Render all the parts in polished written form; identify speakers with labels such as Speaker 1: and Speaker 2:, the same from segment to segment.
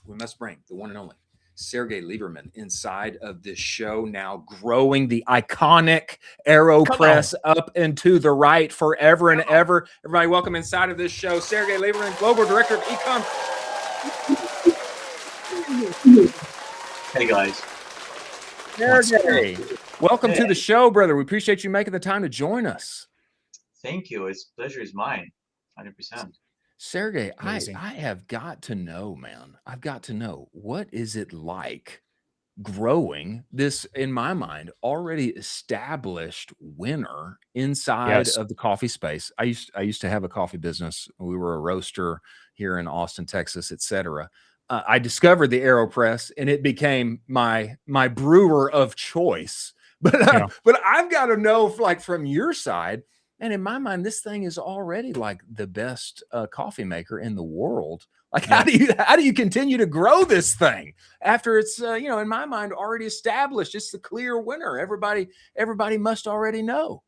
Speaker 1: we must bring the one and only Sergei Lieberman inside of this show, now growing the iconic AeroPress up and to the right forever and ever. Everybody, welcome inside of this show, Sergei Lieberman, Global Director of eCommerce.
Speaker 2: Hey, guys.
Speaker 1: Sergei, welcome to the show, brother. We appreciate you making the time to join us.
Speaker 2: Thank you. It's pleasure is mine, 100%.
Speaker 1: Sergei, I have got to know, man. I've got to know, what is it like growing this, in my mind, already established winner inside of the coffee space? I used to have a coffee business. We were a roaster here in Austin, Texas, etc. I discovered the AeroPress, and it became my brewer of choice. But but I've got to know, like, from your side. And in my mind, this thing is already like the best coffee maker in the world. Like, how do you continue to grow this thing after it's in my mind already established? It's the clear winner. Everybody must already know.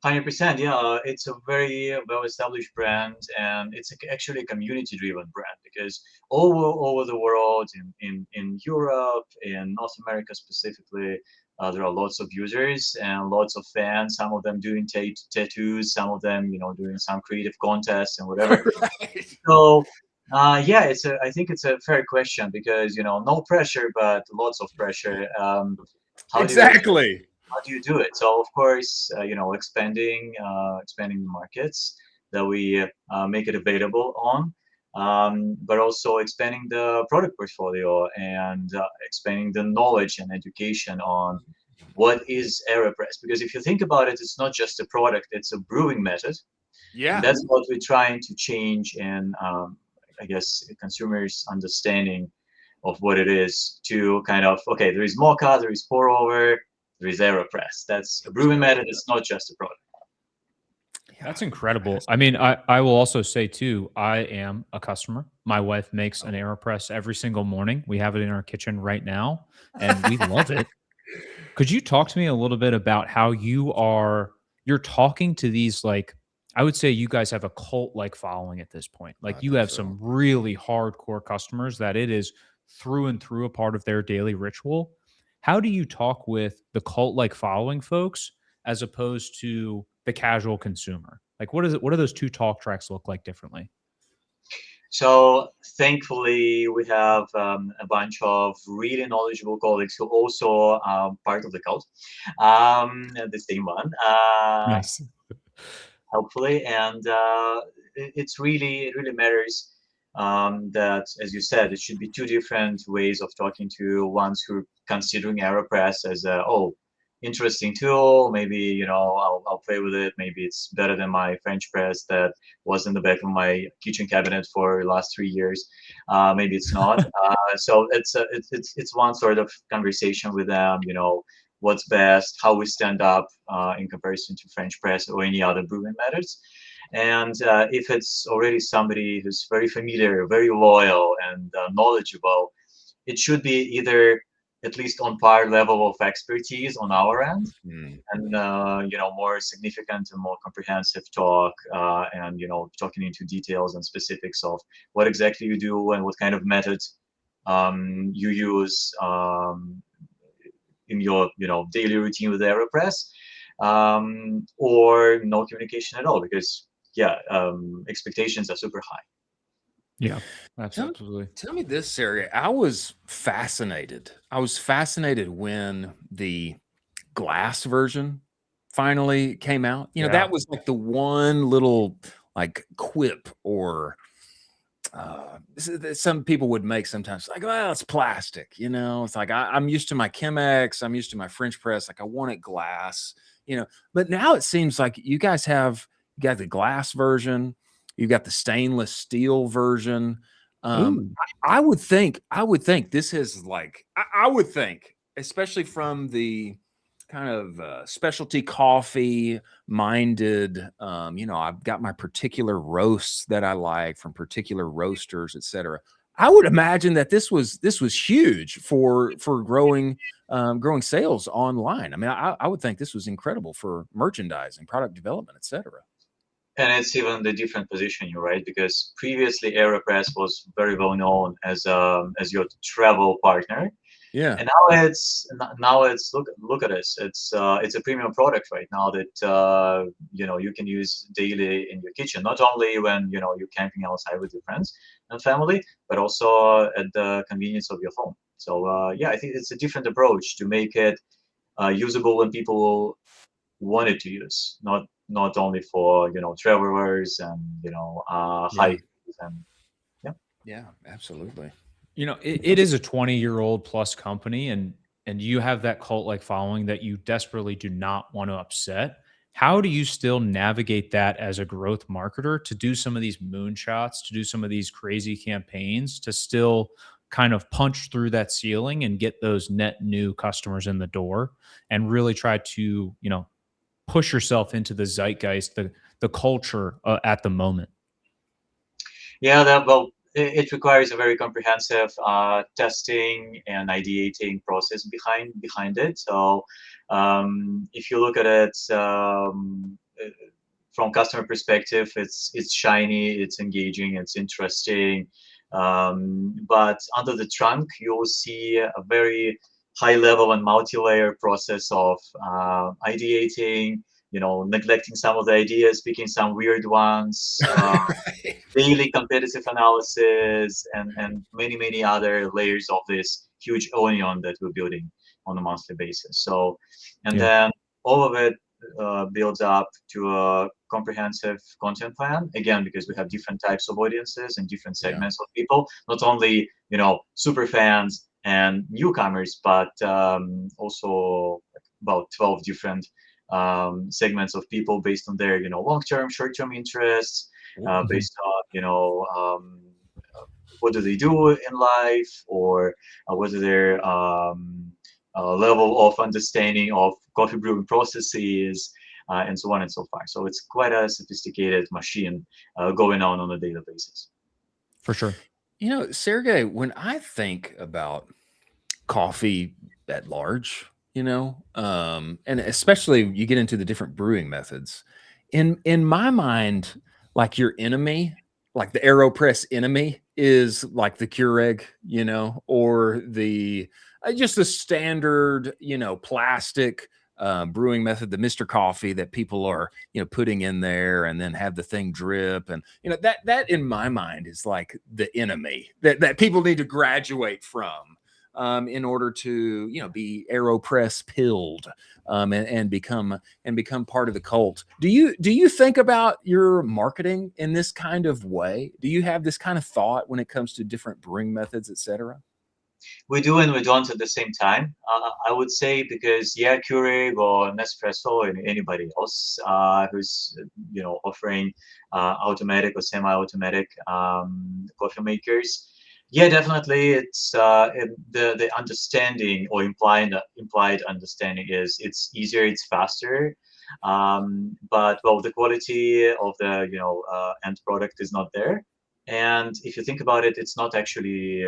Speaker 2: 100%. Yeah, it's a very well-established brand, and it's actually a community-driven brand because all over the world, in Europe, in North America specifically, there are lots of users and lots of fans. Some of them doing tattoos, some of them, doing some creative contests and whatever.
Speaker 1: Right.
Speaker 2: So, yeah, I think it's a fair question because no pressure, but lots of pressure. How do you do it? So of course, expanding the markets that we make it available on, but also expanding the product portfolio and expanding the knowledge and education on what is AeroPress. Because if you think about it, it's not just a product; it's a brewing method.
Speaker 1: Yeah,
Speaker 2: and that's what we're trying to change in, I guess, consumers' understanding of what it is. To kind of, okay, there is mocha, there is pour over. There is AeroPress. That's a brewing method. It's not just a product.
Speaker 3: That's incredible. I mean, I will also say too, I am a customer. My wife makes an AeroPress every single morning. We have it in our kitchen right now, and we love it. Could you talk to me a little bit about how you're talking to these, like, I would say you guys have a cult-like following at this point. Like, you have some really hardcore customers that it is through and through a part of their daily ritual. How do you talk with the cult-like following folks as opposed to the casual consumer? Like, what do those two talk tracks look like differently?
Speaker 2: So thankfully, we have a bunch of really knowledgeable colleagues who also are part of the cult, the same one.
Speaker 3: Nice.
Speaker 2: Hopefully, and it really matters that, as you said, it should be two different ways of talking to ones who are considering AeroPress as interesting tool. Maybe I'll play with it. Maybe it's better than my French press that was in the back of my kitchen cabinet for the last 3 years. Maybe it's not. So it's one sort of conversation with them. What's best, how we stand up in comparison to French press or any other brewing methods. And if it's already somebody who's very familiar, very loyal, and knowledgeable, it should be either at least on par level of expertise on our end, and more significant and more comprehensive talk, and talking into details and specifics of what exactly you do and what kind of methods you use in your daily routine with AeroPress, or no communication at all, because expectations are super high.
Speaker 3: Yeah, absolutely.
Speaker 1: Tell me this, Sergei. I was fascinated when the glass version finally came out. That was like the one little like quip or some people would make sometimes, like, well, it's plastic, it's like I'm used to my Chemex, I'm used to my French press, like I want it glass, but now it seems like you got the glass version, you've got the stainless steel version. I would think this is like, I would think, especially from the kind of specialty coffee minded, I've got my particular roasts that I like from particular roasters, etc. I would imagine that this was huge for growing sales online. I mean, I would think this was incredible for merchandising, product development, etc.
Speaker 2: And it's even the different positioning, right? Because previously AeroPress was very well known as your travel partner,
Speaker 1: Yeah.
Speaker 2: and now it's look at this. It's a premium product right now that you can use daily in your kitchen, not only when you're camping outside with your friends and family, but also at the convenience of your home. So yeah, I think it's a different approach to make it usable when people wanted to use, not only for travelers and
Speaker 1: Yeah.
Speaker 2: hikers and yeah.
Speaker 1: Yeah. Absolutely.
Speaker 3: It is a 20-year-old plus company, and you have that cult like following that you desperately do not want to upset. How do you still navigate that as a growth marketer to do some of these moonshots, to do some of these crazy campaigns, to still kind of punch through that ceiling and get those net new customers in the door and really try to, push yourself into the zeitgeist, the culture at the moment?
Speaker 2: Yeah, well, it requires a very comprehensive testing and ideating process behind it. So if you look at it from customer perspective, it's shiny, it's engaging, it's interesting. But under the trunk, you'll see a very high level and multi-layer process of ideating, neglecting some of the ideas, picking some weird ones,
Speaker 1: Right.
Speaker 2: daily competitive analysis, and many other layers of this huge onion that we're building on a monthly basis. So, and
Speaker 3: Yeah.
Speaker 2: then all of it builds up to a comprehensive content plan, again, because we have different types of audiences and different
Speaker 1: Yeah.
Speaker 2: segments of people, not only super fans and newcomers, but also about 12 different segments of people based on their long-term, short-term interests,
Speaker 3: Mhm.
Speaker 2: based on what do they do in life, or what are their level of understanding of coffee brewing processes, and so on and so forth. So it's quite a sophisticated machine going on a daily basis.
Speaker 3: For sure.
Speaker 1: Sergey, when I think about coffee at large, and especially you get into the different brewing methods, in my mind, like your enemy, like the AeroPress enemy is like the Keurig, or the just the standard, plastic brewing method, the Mr. Coffee that people are, putting in there and then have the thing drip. And, that in my mind is like the enemy that people need to graduate from in order to be AeroPress pilled and become part of the cult. Do you think about your marketing in this kind of way? Do you have this kind of thought when it comes to different brewing methods, etc.?
Speaker 2: We do and we don't at the same time. I would say because yeah, Keurig or Nespresso and anybody else who's offering automatic or semi-automatic coffee makers, yeah, definitely the understanding or implied understanding is it's easier, it's faster, but well, the quality of the end product is not there. And if you think about it, it's not actually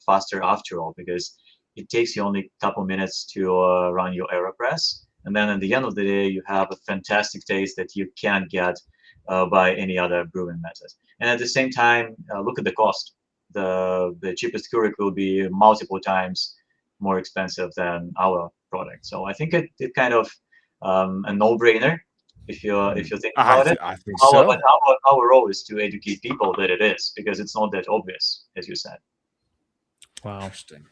Speaker 2: faster after all, because it takes you only a couple minutes to run your AeroPress. And then at the end of the day, you have a fantastic taste that you can't get by any other brewing method. And at the same time, look at the cost. The cheapest Keurig will be multiple times more expensive than our product. So I think it kind of a no-brainer if you think about it.
Speaker 1: I think
Speaker 2: But
Speaker 1: so.
Speaker 2: our role is to educate people that it is, because it's not that obvious, as you said.
Speaker 3: Wow.
Speaker 1: Interesting.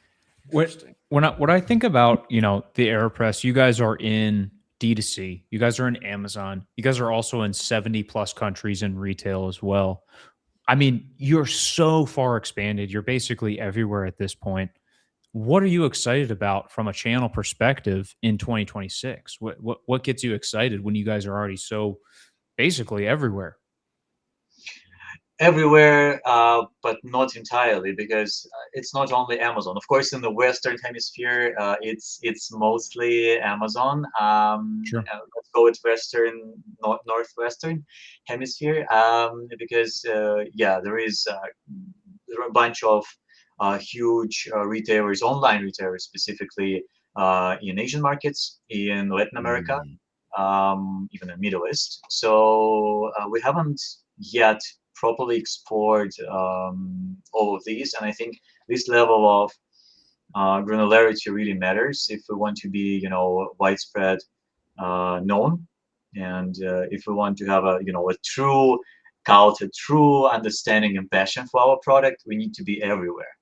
Speaker 3: When
Speaker 1: Interesting.
Speaker 3: when I think about, the AeroPress, you guys are in D2C, you guys are in Amazon, you guys are also in 70 plus countries in retail as well. I mean, you're so far expanded. You're basically everywhere at this point. What are you excited about from a channel perspective in 2026? What gets you excited when you guys are already so basically everywhere?
Speaker 2: Everywhere, but not entirely, because it's not only Amazon. Of course, in the Western Hemisphere, it's mostly Amazon.
Speaker 3: Sure.
Speaker 2: Let's go with Western, Northwestern Hemisphere, because yeah, there are a bunch of huge retailers, online retailers specifically, in Asian markets, in Latin America,
Speaker 1: Mm,
Speaker 2: even in Middle East. So we haven't yet properly explored all of these, and I think this level of granularity really matters if we want to be, widespread known, and if we want to have a true culture, true understanding and passion for our product, we need to be everywhere.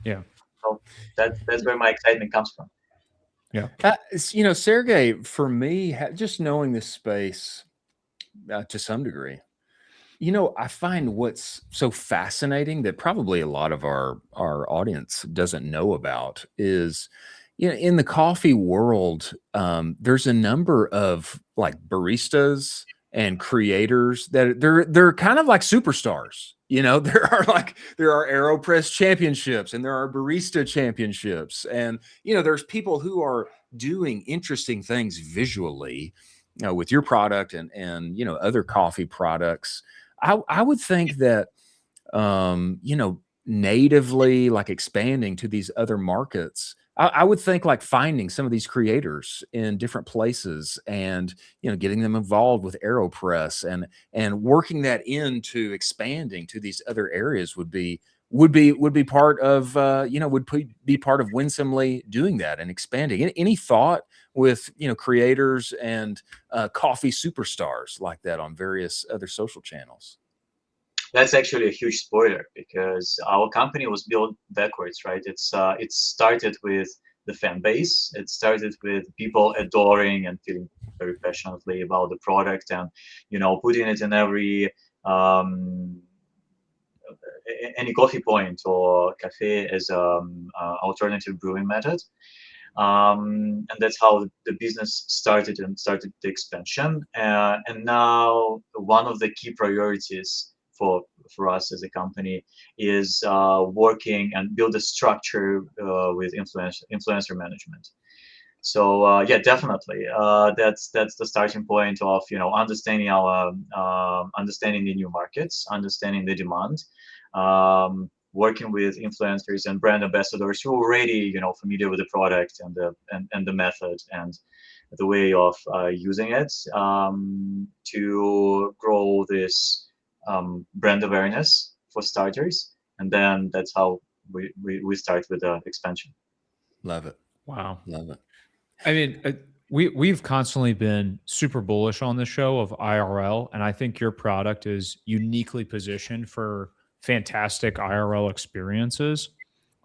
Speaker 3: Yeah.
Speaker 2: So that's where my excitement comes from.
Speaker 3: Yeah.
Speaker 1: Sergei, for me, just knowing this space to some degree, I find what's so fascinating that probably a lot of our audience doesn't know about is, in the coffee world, there's a number of like baristas and creators that they're kind of like superstars. There are AeroPress championships and there are barista championships, and there's people who are doing interesting things visually, with your product and other coffee products. I would think that, natively, like expanding to these other markets, I would think like finding some of these creators in different places and, getting them involved with AeroPress and working that into expanding to these other areas would be part of, be part of winsomely doing that and expanding. Any thought with, creators and coffee superstars like that on various other social channels?
Speaker 2: That's actually a huge spoiler because our company was built backwards, right? It started with the fan base. It started with people adoring and feeling very passionately about the product, and putting it in every any coffee point or cafe as alternative brewing method. And that's how the business started the expansion. And now one of the key priorities for us as a company is working and build a structure with influencer management. So yeah, definitely, that's the starting point of understanding understanding the new markets, understanding the demand, working with influencers and brand ambassadors who are already familiar with the product and the method and the way of using it, to grow this brand awareness for starters, and then that's how we start with the expansion.
Speaker 1: Love it.
Speaker 3: Wow.
Speaker 1: Love it.
Speaker 3: I mean, we've constantly been super bullish on the show of IRL, and I think your product is uniquely positioned for fantastic IRL experiences.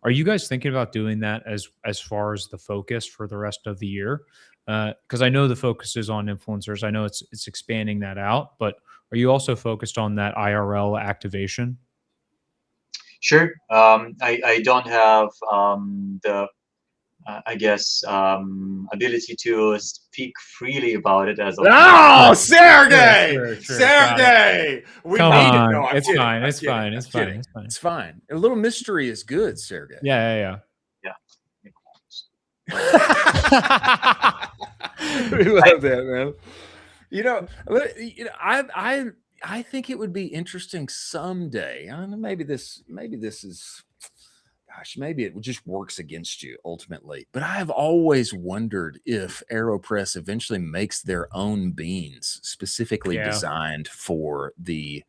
Speaker 3: Are you guys thinking about doing that as far as the focus for the rest of the year? Because I know the focus is on influencers. I know it's expanding that out, but are you also focused on that IRL activation?
Speaker 2: Sure. I don't have the I guess ability to speak freely about it as of now.
Speaker 1: Oh, Sergey!
Speaker 3: Sure.
Speaker 1: Sergey! We
Speaker 3: Come
Speaker 1: need it.
Speaker 3: on.
Speaker 1: No, I'm
Speaker 3: It's
Speaker 1: kidding.
Speaker 3: fine.
Speaker 1: I'm
Speaker 3: It's
Speaker 1: kidding.
Speaker 3: fine.
Speaker 1: I'm
Speaker 3: It's fine.
Speaker 1: kidding.
Speaker 3: It's fine.
Speaker 1: It's fine. A little mystery is good, Sergey.
Speaker 3: Yeah.
Speaker 1: We love that, man. I think it would be interesting someday. I don't know, maybe this is, gosh, maybe it just works against you ultimately. But I have always wondered if AeroPress eventually makes their own beans specifically
Speaker 3: Yeah.
Speaker 1: designed for the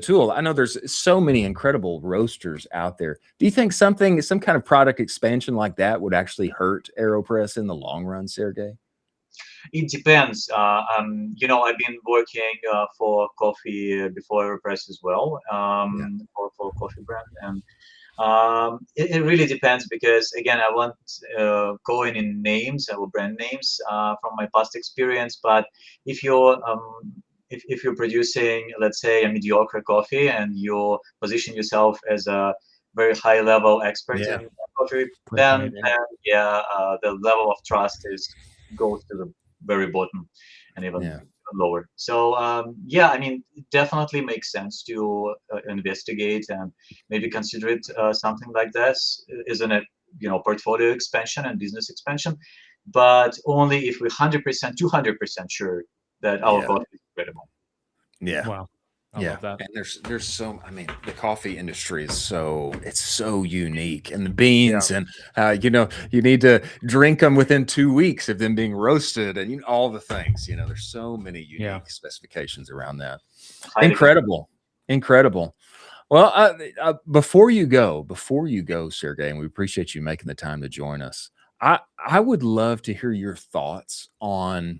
Speaker 1: tool. I know there's so many incredible roasters out there. Do you think some kind of product expansion like that would actually hurt AeroPress in the long run, Sergey?
Speaker 2: It depends. I've been working for coffee before AeroPress as well, for coffee brand, and it really depends because again, I won't go in names or brand names from my past experience. But if you're if you're producing, let's say, a mediocre coffee and you position yourself as a very high level expert in coffee, then the level of trust goes to the very bottom and even lower. So yeah, I mean, it definitely makes sense to investigate and maybe consider it something like this, isn't it? Portfolio expansion and business expansion, but only if we're 100%, 200% sure that our coffee is incredible.
Speaker 1: Yeah.
Speaker 3: Wow. I love that.
Speaker 1: And there's so, I mean, the coffee industry is it's so unique, and the beans, and you need to drink them within 2 weeks of them being roasted, and all the things. There's so many unique specifications around that. Incredible. Well, before you go, Sergei, and we appreciate you making the time to join us. I would love to hear your thoughts on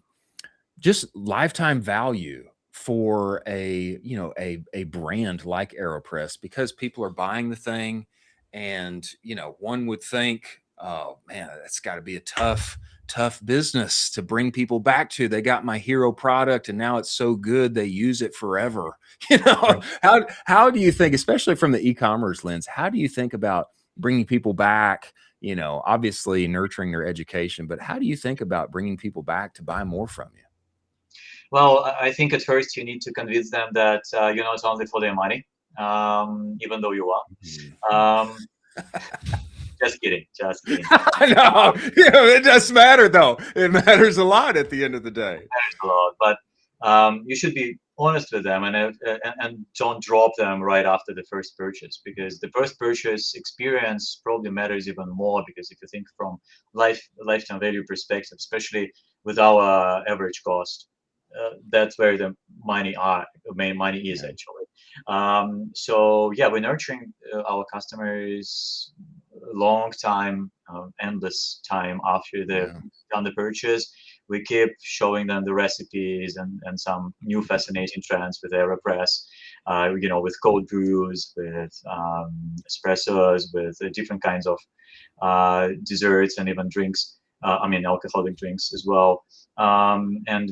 Speaker 1: just lifetime value for a brand like AeroPress, because people are buying the thing, and one would think, oh man, that's got to be a tough business to bring people back to. They got my hero product and now it's so good they use it forever. How do you think, especially from the e-commerce lens, how do you think about bringing people back? Obviously nurturing their education, but how do you think about bringing people back to buy more from you?
Speaker 2: Well, I think at first you need to convince them that you're not only for their money, even though you are. Just kidding.
Speaker 1: No, it does matter though. It matters a lot at the end of the day.
Speaker 2: It matters a lot, but you should be honest with them, and don't drop them right after the first purchase, because the first purchase experience probably matters even more. Because if you think from lifetime value perspective, especially with our average cost, that's where the money is actually. So yeah, we're nurturing our customers long time, endless time after they've done the purchase. We keep showing them the recipes and some new fascinating trends with AeroPress, with cold brews, with espressos, with different kinds of desserts and even drinks. Alcoholic drinks as well. And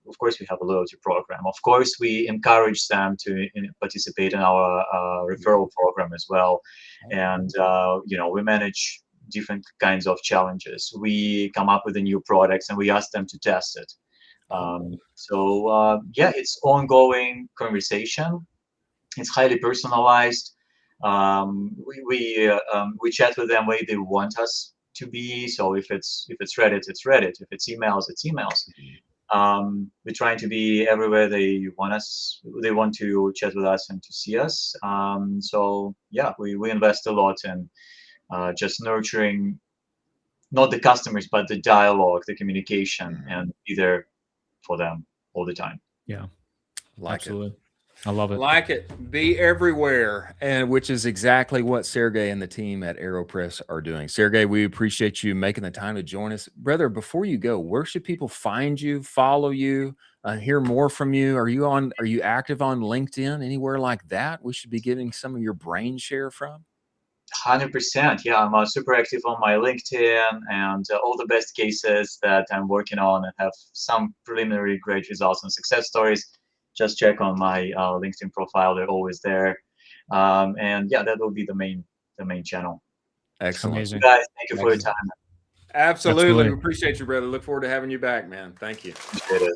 Speaker 2: of course, we have a loyalty program. Of course, we encourage them to participate in our referral program as well. And, we manage different kinds of challenges. We come up with the new products and we ask them to test it. It's ongoing conversation. It's highly personalized. We chat with them where they want us to be. So if it's Reddit, it's Reddit. If it's emails, it's emails. We're trying to be everywhere they want us. They want to chat with us and to see us. We invest a lot in just nurturing not the customers, but the dialogue, the communication, and be there for them all the time.
Speaker 3: Yeah, absolutely. I love it.
Speaker 1: Like it. Be everywhere, and which is exactly what Sergei and the team at AeroPress are doing. Sergei, we appreciate you making the time to join us. Brother, before you go, where should people find you, follow you, hear more from you? Are you active on LinkedIn, anywhere like that we should be getting some of your brain share from?
Speaker 2: 100%. Yeah, I'm super active on my LinkedIn, and all the best cases that I'm working on and have some preliminary great results and success stories. Just check on my LinkedIn profile; they're always there. That will be the main channel.
Speaker 1: Excellent,
Speaker 3: amazing.
Speaker 2: Guys, thank you for your time.
Speaker 1: Absolutely. We appreciate you, brother. Look forward to having you back, man. Thank you.
Speaker 2: Appreciate it.